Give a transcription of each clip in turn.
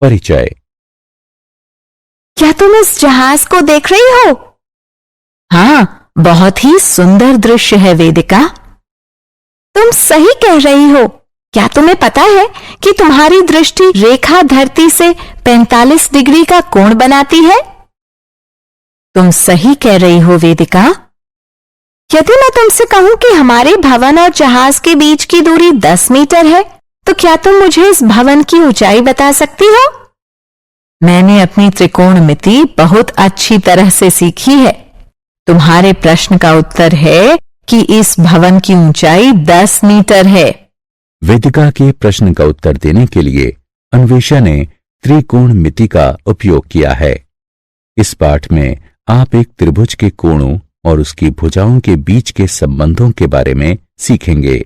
परिचय। क्या तुम इस जहाज को देख रही हो? हाँ, बहुत ही सुंदर दृश्य है वेदिका। तुम सही कह रही हो। क्या तुम्हें पता है कि तुम्हारी दृष्टि रेखा धरती से 45 डिग्री का कोण बनाती है? तुम सही कह रही हो वेदिका। यदि मैं तुमसे कहूं कि हमारे भवन और जहाज के बीच की दूरी 10 मीटर है, तो क्या तुम मुझे इस भवन की ऊंचाई बता सकती हो? मैंने अपनी त्रिकोणमिति बहुत अच्छी तरह से सीखी है। तुम्हारे प्रश्न का उत्तर है कि इस भवन की ऊंचाई 10 मीटर है। वेदिका के प्रश्न का उत्तर देने के लिए अन्वेषा ने त्रिकोणमिति का उपयोग किया है। इस पाठ में आप एक त्रिभुज के कोणों और उसकी भुजाओं के बीच के संबंधों के बारे में सीखेंगे।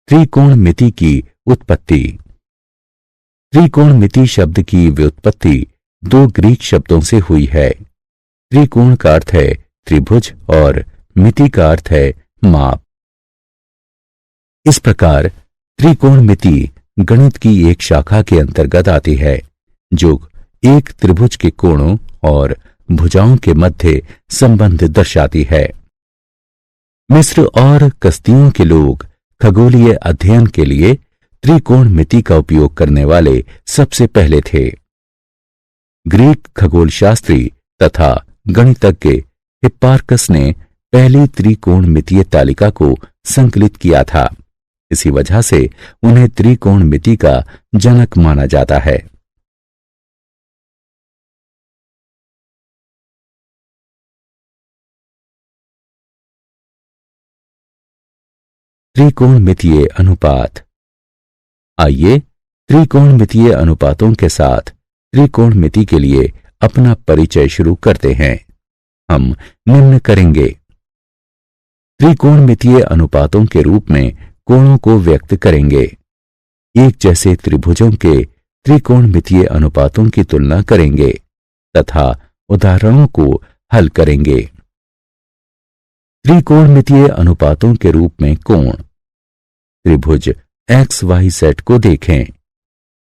त्रिकोणमिति की उत्पत्ति। त्रिकोणमिति शब्द की व्युत्पत्ति 2 ग्रीक शब्दों से हुई है। त्रिकोण का अर्थ है त्रिभुज और मिति का अर्थ है माप। इस प्रकार त्रिकोणमिति गणित की एक शाखा के अंतर्गत आती है जो एक त्रिभुज के कोणों और भुजाओं के मध्य संबंध दर्शाती है। मिस्र और कसदियों के लोग खगोलीय अध्ययन के लिए त्रिकोणमिति का उपयोग करने वाले सबसे पहले थे। ग्रीक खगोलशास्त्री तथा गणितज्ञ हिप्पार्कस ने पहली त्रिकोणमितीय तालिका को संकलित किया था। इसी वजह से उन्हें त्रिकोणमिति का जनक माना जाता है। त्रिकोणमितीय अनुपात। आइए त्रिकोणमितीय अनुपातों के साथ त्रिकोणमिति के लिए अपना परिचय शुरू करते हैं। हम निम्न करेंगे। त्रिकोणमितीय अनुपातों के रूप में कोणों को व्यक्त करेंगे। एक जैसे त्रिभुजों के त्रिकोणमितीय अनुपातों की तुलना करेंगे तथा उदाहरणों को हल करेंगे। त्रिकोणमितीय अनुपातों के रूप में कोण। त्रिभुज XYZ को देखें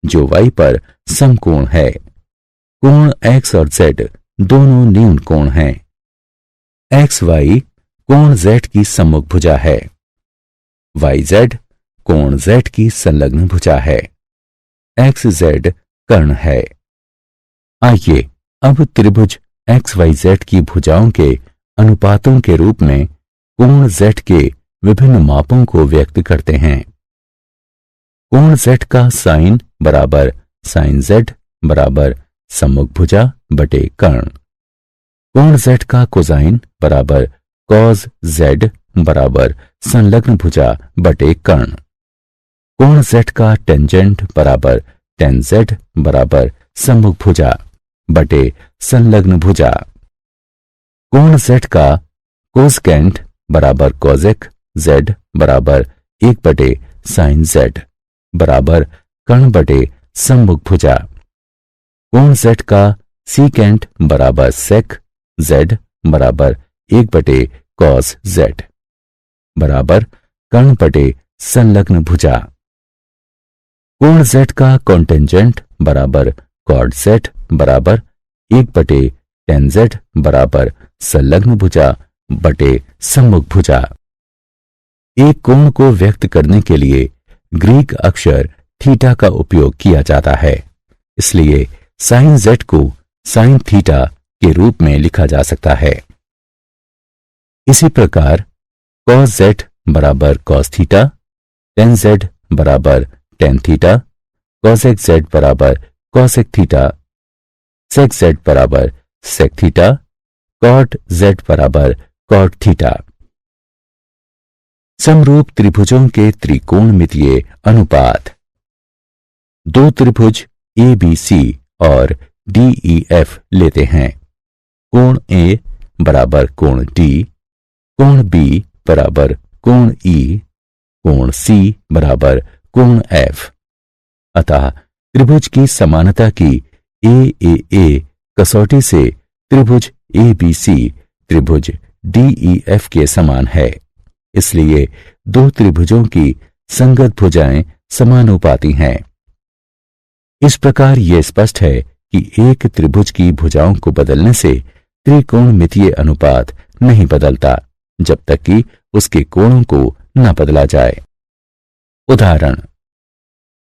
जो Y पर समकोण है। कोण X और Z दोनों न्यून कोण हैं। XY कोण Z की सम्मुख भुजा है। YZ कोण Z की संलग्न भुजा है। XZ कर्ण है। आइए अब त्रिभुज XYZ की भुजाओं के अनुपातों के रूप में कोण Z के विभिन्न मापों को व्यक्त करते हैं। कोण Z का साइन बराबर साइन Z बराबर सम्मुख भुजा बटे कर्ण। कोण Z का कोसाइन बराबर कॉस Z बराबर संलग्न भुजा बटे कर्ण। कोण Z का टेंजेंट बराबर टेन Z बराबर सम्मुख भुजा बटे संलग्न भुजा। कोण Z का कोसकेंट बराबर कोसेक Z बराबर 1 बटे साइन Z बराबर कर्ण बटे सम्मुख भुजा। कोण Z का सीकेंट बराबर सेक Z बराबर 1 बटे कॉस Z बराबर कर्ण बटे संलग्न भुजा। कोण Z का कॉन्टेंजेंट बराबर कॉट Z बराबर 1 बटे टेन Z बराबर संलग्न भुजा बटे सम्मुख भुजा। एक कोण को व्यक्त करने के लिए ग्रीक अक्षर थीटा का उपयोग किया जाता है, इसलिए साइन Z को साइन थीटा के रूप में लिखा जा सकता है। इसी प्रकार कॉस Z बराबर कॉस थीटा, टेन Z बराबर टेन थीटा, कॉसेक Z बराबर कॉसेक थीटा, सेक Z बराबर सेक थीटा, कॉट Z बराबर कॉट थीटा। समरूप त्रिभुजों के त्रिकोणमितीय अनुपात। 2 त्रिभुज ABC और DEF लेते हैं। कोण A बराबर कोण D, कोण B बराबर कोण E, कोण C बराबर कोण F। अतः त्रिभुज की समानता की AAA कसौटी से त्रिभुज ABC त्रिभुज DEF के समान है। इसलिए दो त्रिभुजों की संगत भुजाएं समानुपाती हैं। इस प्रकार यह स्पष्ट है कि एक त्रिभुज की भुजाओं को बदलने से त्रिकोणमितीय अनुपात नहीं बदलता जब तक कि उसके कोणों को न बदला जाए। उदाहरण,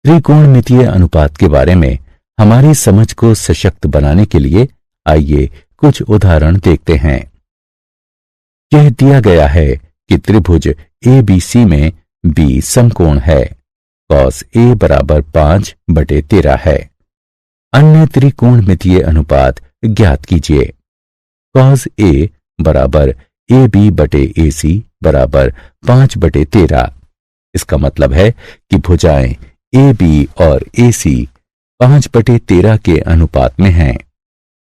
त्रिकोणमितीय अनुपात के बारे में हमारी समझ को सशक्त बनाने के लिए आइए कुछ उदाहरण देखते हैं। यह दिया गया है कि त्रिभुज ABC में B समकोण है। cos A बराबर 5/13 है। अन्य त्रिकोणमितीय अनुपात ज्ञात कीजिए। cos A बराबर AB/AC बराबर 5/13। इसका मतलब है कि भुजाएं AB और AC 5/13 के अनुपात में हैं।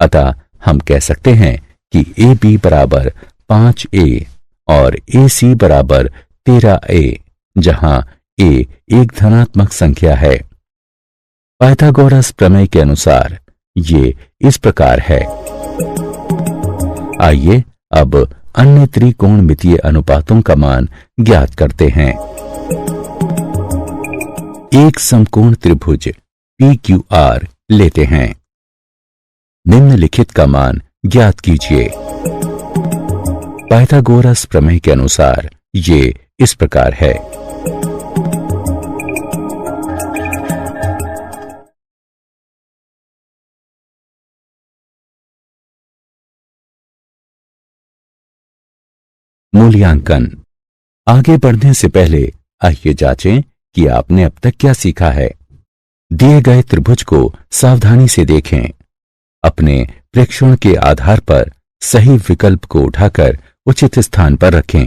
अतः हम कह सकते हैं कि AB बराबर 5A और AC बराबर 13A, जहां A एक धनात्मक संख्या है। पाइथागोरस प्रमेय के अनुसार ये इस प्रकार है। आइए अब अन्य त्रिकोणमितीय अनुपातों का मान ज्ञात करते हैं। एक समकोण त्रिभुज PQR लेते हैं। निम्नलिखित का मान ज्ञात कीजिए। पाइथागोरस प्रमेय के अनुसार ये इस प्रकार है। मूल्यांकन। आगे बढ़ने से पहले आइए जांचें कि आपने अब तक क्या सीखा है। दिए गए त्रिभुज को सावधानी से देखें। अपने प्रेक्षण के आधार पर सही विकल्प को उठाकर उचित स्थान पर रखें।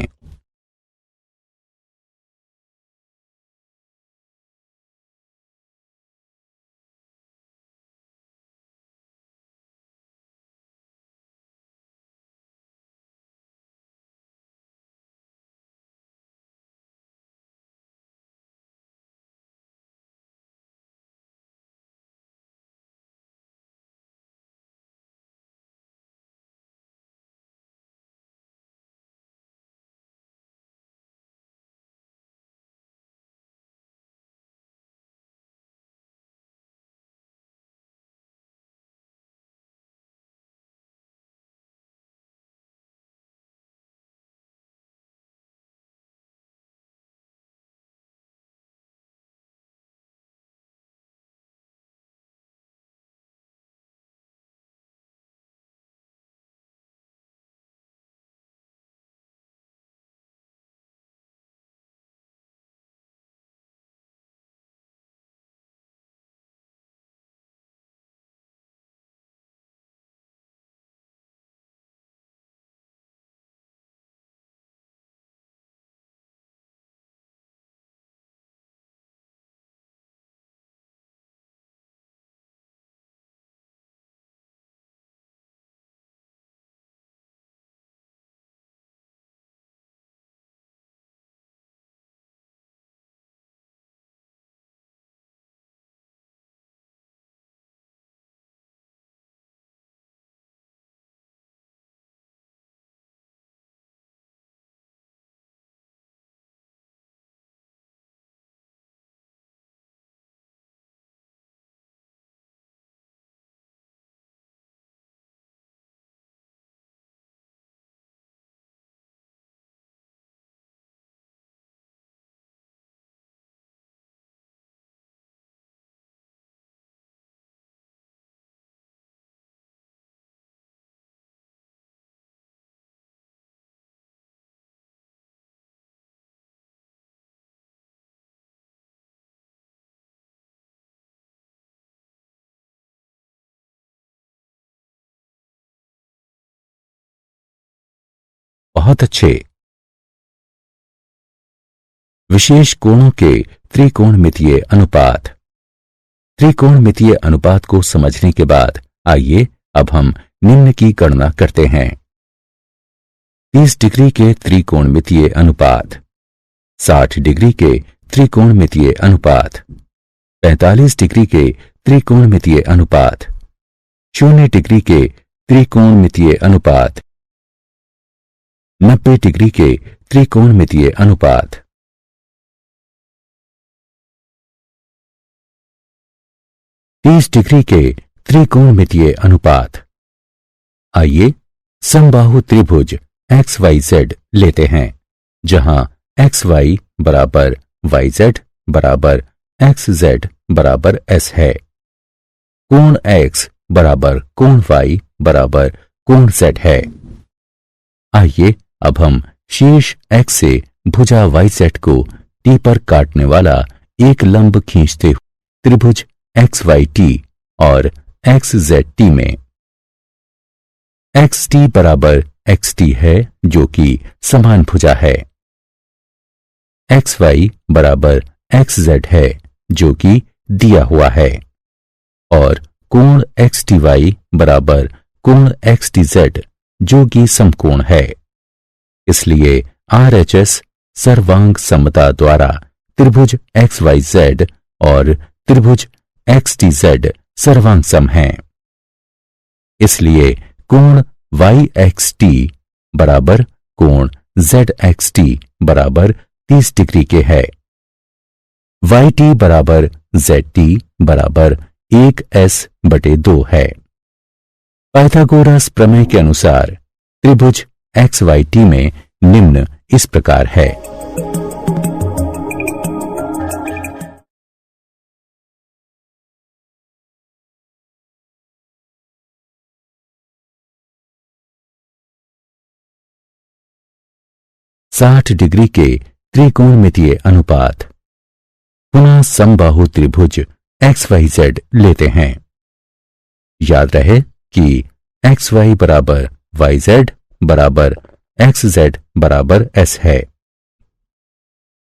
बहुत अच्छे। विशेष कोणों के त्रिकोणमितीय अनुपात। त्रिकोणमितीय अनुपात को समझने के बाद आइए अब हम निम्न की गणना करते हैं। 30 डिग्री के त्रिकोणमितीय अनुपात, 60 डिग्री के त्रिकोणमितीय अनुपात, 45 डिग्री के त्रिकोणमितीय अनुपात, 0 डिग्री के त्रिकोणमितीय अनुपात, 90 डिग्री के त्रिकोणमितीय अनुपात। तीस डिग्री के त्रिकोणमितीय अनुपात। आइए समबाहु त्रिभुज XYZ लेते हैं, जहां XY बराबर YZ बराबर XZ बराबर S है। कोण X बराबर कोण Y बराबर कोण Z है। आइए अब हम शीर्ष X से भुजा YZ को T पर काटने वाला एक लंब खींचते हुए त्रिभुज XYT और XZT में XT बराबर XT है, जो कि समान भुजा है। XY बराबर XZ है, जो कि दिया हुआ है, और कोण XTY बराबर कोण XTZ, जो कि समकोण है। इसलिए RHS सर्वांग समता द्वारा त्रिभुज XYZ और त्रिभुज XTZ सर्वांग सम हैं। इसलिए कोण YXT बराबर कोण ZXT बराबर 30 डिग्री के है। YT बराबर ZT बराबर 1S/2 है। पाइथागोरस प्रमेय के अनुसार त्रिभुज XYT में निम्न इस प्रकार है। साठ डिग्री के त्रिकोणमितीय अनुपात। पुनः समबाहु त्रिभुज XYZ लेते हैं। याद रहे कि XY बराबर YZ बराबर XZ बराबर S है।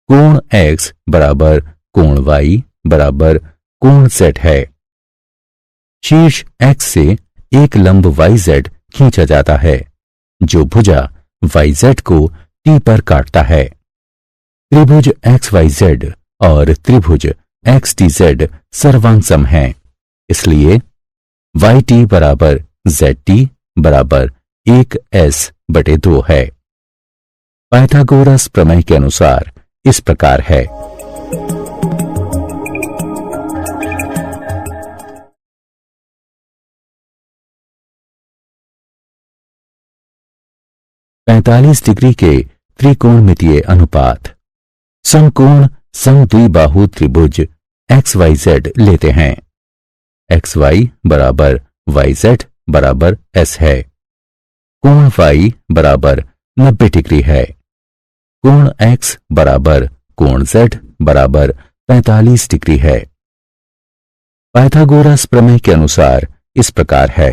कोण X बराबर कोण Y बराबर कोण Z है। शीर्ष X से एक लंब YZ खींचा जाता है, जो भुजा YZ को T पर काटता है। त्रिभुज XYZ और त्रिभुज XTZ सर्वांग सम हैं, इसलिए YT बराबर ZT बराबर 1S/2 है। पाइथागोरस प्रमेय के अनुसार इस प्रकार है। पैंतालीस डिग्री के त्रिकोणमितीय अनुपात। समकोण समद्विबाहु त्रिभुज XYZ लेते हैं। XY बराबर YZ बराबर S है। कोण Y बराबर 90 डिग्री है। कोण X बराबर कोण Z बराबर 45 डिग्री है। पाइथागोरस प्रमेय के अनुसार इस प्रकार है।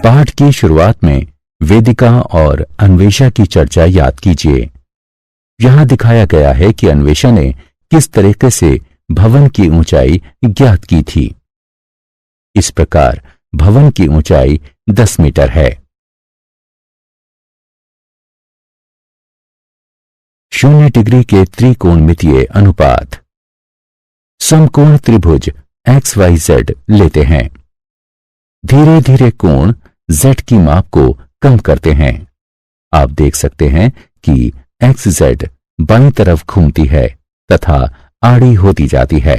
पाठ की शुरुआत में वेदिका और अन्वेषा की चर्चा याद कीजिए। यहां दिखाया गया है कि अन्वेषा ने किस तरीके से भवन की ऊंचाई ज्ञात की थी। इस प्रकार भवन की ऊंचाई 10 मीटर है। 0 डिग्री के त्रिकोणमितीय अनुपात। समकोण त्रिभुज XYZ लेते हैं। धीरे धीरे कोण Z की माप को कम करते हैं। आप देख सकते हैं कि XZ बाईं तरफ घूमती है तथा आड़ी होती जाती है।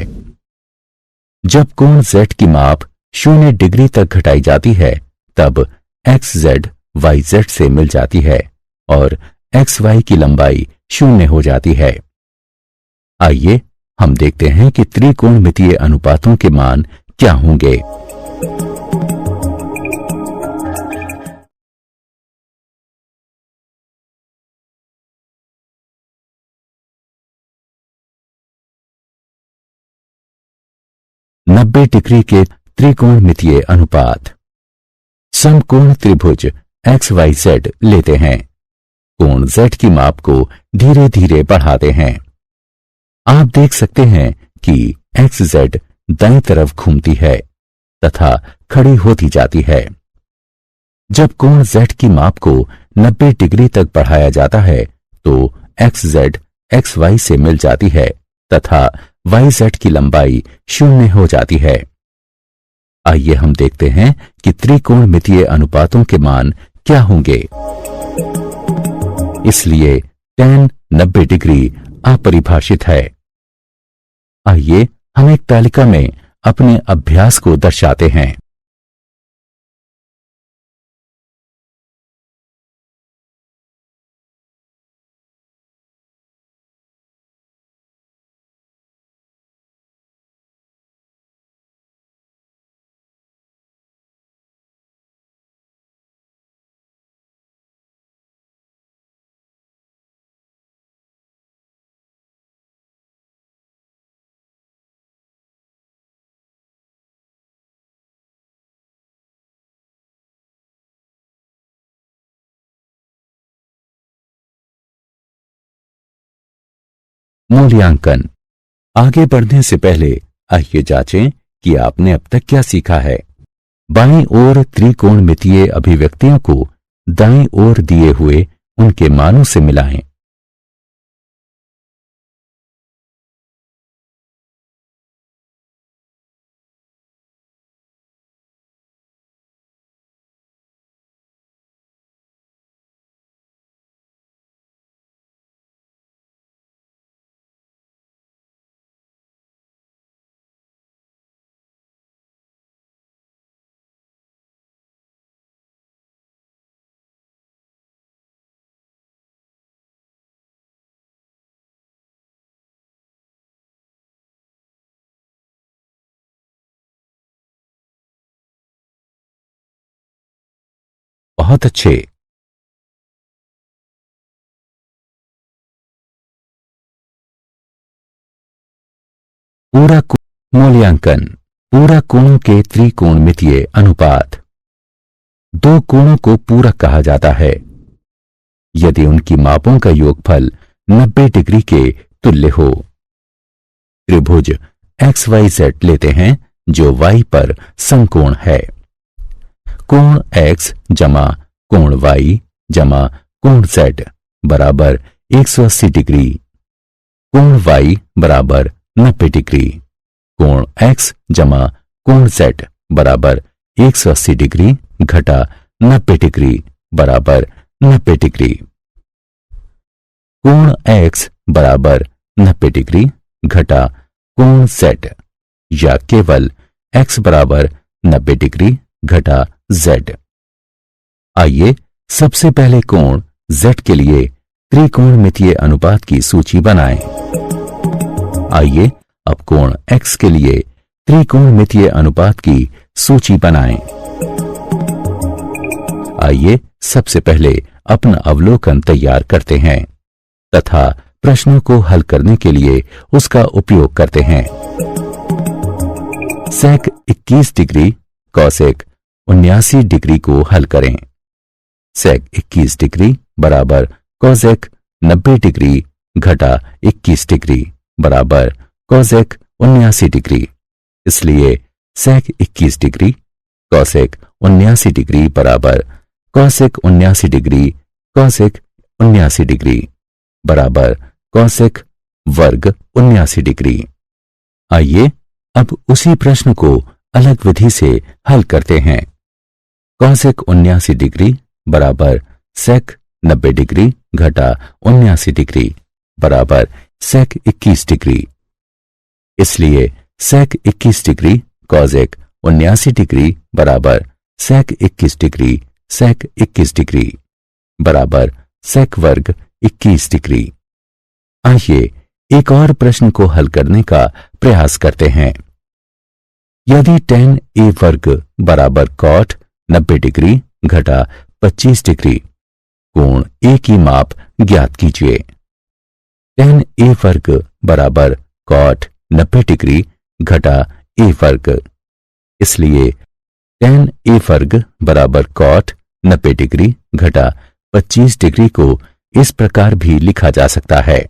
जब कोण Z की माप 0 डिग्री तक घटाई जाती है, तब XZ YZ से मिल जाती है और XY की लंबाई 0 हो जाती है। आइए हम देखते हैं कि त्रिकोणमितीय अनुपातों के मान क्या होंगे। नब्बे डिग्री के त्रिकोणमितीय अनुपात। समकोण त्रिभुज XYZ लेते हैं। कोण Z की माप को धीरे धीरे बढ़ाते हैं। आप देख सकते हैं कि XZ दाईं तरफ घूमती है तथा खड़ी होती जाती है। जब कोण Z की माप को 90 डिग्री तक बढ़ाया जाता है, तो XZ XY से मिल जाती है तथा YZ की लंबाई 0 हो जाती है। आइए हम देखते हैं कि त्रिकोणमितीय अनुपातों के मान क्या होंगे? इसलिए tan 90 डिग्री अपरिभाषित है। आइए हम एक तालिका में अपने अभ्यास को दर्शाते हैं। मूल्यांकन। आगे बढ़ने से पहले आइए जांचें कि आपने अब तक क्या सीखा है। बाईं ओर त्रिकोणमितीय अभिव्यक्तियों को दाईं ओर दिए हुए उनके मानों से मिलाएं। बहुत अच्छे। पूरा मूल्यांकन। पूरा कोणों के त्रिकोणमितीय अनुपात। दो कोणों को पूरक कहा जाता है यदि उनकी मापों का योगफल 90 डिग्री के तुल्य हो। त्रिभुज XYZ लेते हैं जो Y पर समकोण है। कोण X जमा कोण Y जमा कोण Z बराबर 180 डिग्री। कोण Y बराबर 90 डिग्री। कोण X जमा कोण Z बराबर 180 डिग्री घटा 90 डिग्री बराबर 90 डिग्री। कोण X बराबर 90 डिग्री घटा कोण Z या केवल X बराबर 90 डिग्री घटा Z। आइए सबसे पहले कोण Z के लिए त्रिकोणमितीय अनुपात की सूची बनाएं। आइए अब कोण X के लिए त्रिकोणमितीय अनुपात की सूची बनाएं। आइए सबसे पहले अपना अवलोकन तैयार करते हैं तथा प्रश्नों को हल करने के लिए उसका उपयोग करते हैं। सेक 21 डिग्री कॉसेक 79 डिग्री को हल करें। सेक 21 डिग्री बराबर कॉसेक 90 डिग्री घटा 21 डिग्री बराबर कॉसेक 79 डिग्री। इसलिए सेक 21 डिग्री कॉसेक 79 डिग्री बराबर कॉसेक 79 डिग्री कॉसेक 79 डिग्री बराबर कॉसेक वर्ग 79 डिग्री। आइए अब उसी प्रश्न को अलग विधि से हल करते हैं। कॉसेक 79 डिग्री बराबर सेक 90 डिग्री घटा 79 डिग्री बराबर सेक 21 डिग्री। इसलिए सेक 21 डिग्री कॉसेक 79 डिग्री बराबर सेक 21 डिग्री सेक 21 डिग्री बराबर सेक वर्ग 21 डिग्री। आइए एक और प्रश्न को हल करने का प्रयास करते हैं। यदि tan a वर्ग बराबर cot 90 डिग्री घटा 25 डिग्री, कोण A की माप ज्ञात कीजिए। tan a वर्ग बराबर cot 90 डिग्री घटा a वर्ग। इसलिए tan a वर्ग बराबर cot 90 डिग्री घटा 25 डिग्री को इस प्रकार भी लिखा जा सकता है।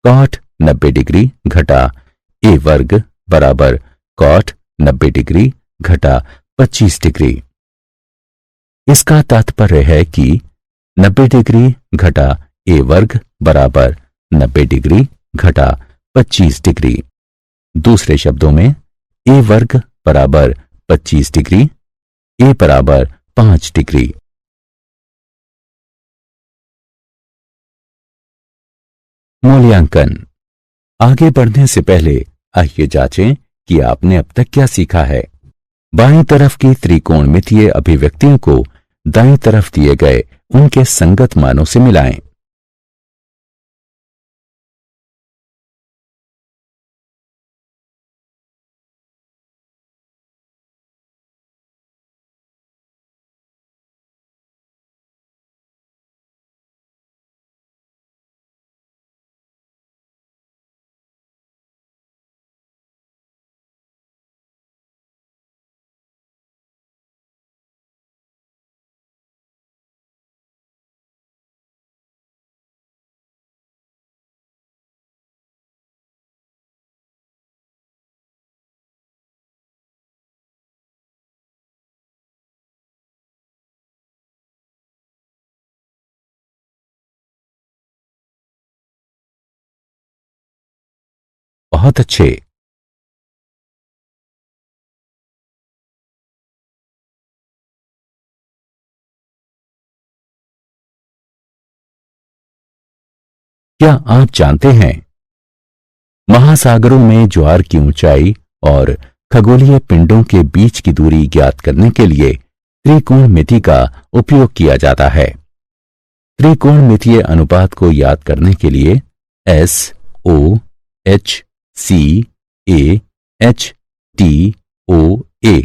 cot 90 डिग्री घटा a वर्ग बराबर cot 90 डिग्री घटा 25 डिग्री। इसका तात्पर्य है कि 90 डिग्री घटा a वर्ग बराबर 90 डिग्री घटा 25 डिग्री। दूसरे शब्दों में a वर्ग बराबर 25 डिग्री, a बराबर 5 डिग्री। मूल्यांकन। आगे बढ़ने से पहले आइए जांचें कि आपने अब तक क्या सीखा है। बाईं तरफ की त्रिकोणमितीय अभिव्यक्तियों को दाईं तरफ दिए गए उनके संगत मानों से मिलाएं। बहुत अच्छे। क्या आप जानते हैं, महासागरों में ज्वार की ऊंचाई और खगोलीय पिंडों के बीच की दूरी ज्ञात करने के लिए त्रिकोणमिति का उपयोग किया जाता है। त्रिकोणमितीय अनुपात को याद करने के लिए S O H C A H T O A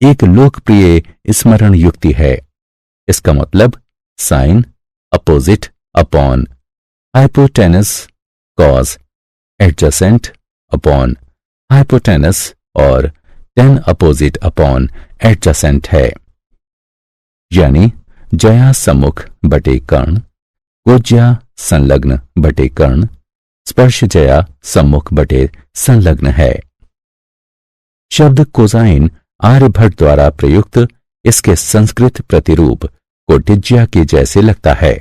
एक लोकप्रिय स्मरण युक्ति है। इसका मतलब sine opposite upon hypotenuse, cos adjacent upon hypotenuse और टेन अपोजिट अपॉन एडजेसेंट है। यानी जया सम्मुख बटे कर्ण, कोज्या संलग्न बटे कर्ण, स्पर्श जया सम्मुख बटे संलग्न है। शब्द कोसाइन आर्यभट्ट द्वारा प्रयुक्त इसके संस्कृत प्रतिरूप कोटिज्या के जैसे लगता है।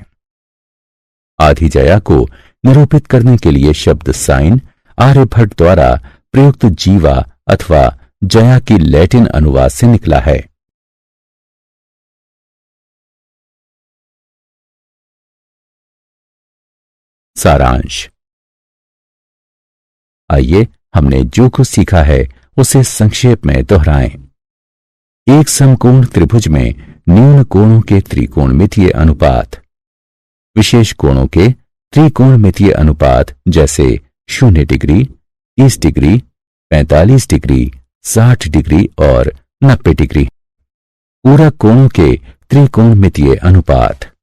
आधी जया को निरूपित करने के लिए शब्द साइन आर्यभट्ट द्वारा प्रयुक्त जीवा अथवा जया की लैटिन अनुवाद से निकला है। सारांश। आइए हमने जो कुछ सीखा है उसे संक्षेप में दोहराएं। एक समकोण त्रिभुज में न्यून कोणों के त्रिकोणमितीय अनुपात, विशेष कोणों के त्रिकोणमितीय अनुपात जैसे 0 डिग्री, 30 डिग्री, 45 डिग्री, 60 डिग्री और 90 डिग्री। पूरक कोणों के त्रिकोणमितीय अनुपात।